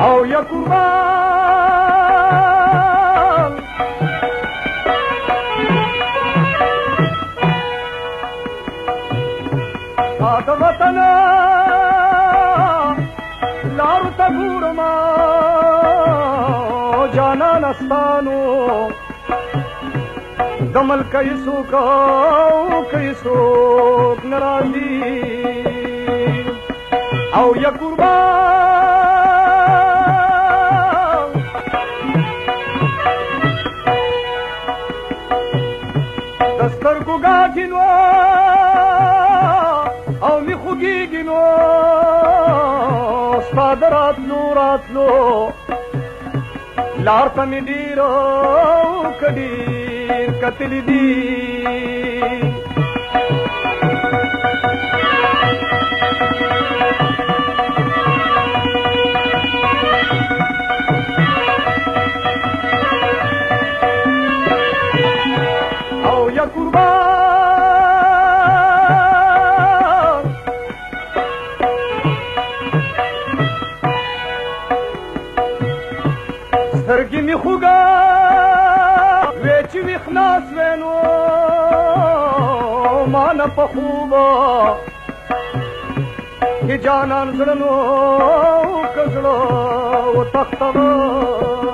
او یا قربان تا د وطن لارو ته ګورما جانان ستانو د ملکۍ څوک کوي څوک ناراضي او یا قربان دسترګو ګاګینو او می خوږیږي نو ستا د راتلو لار ته مې ډېر ډېر کتلي دي او یا قربان سترګې مې خوږه وې چې وي خلاص وې نو ما نه په خوبه کې جانان زړه نو که زړه وتښتوه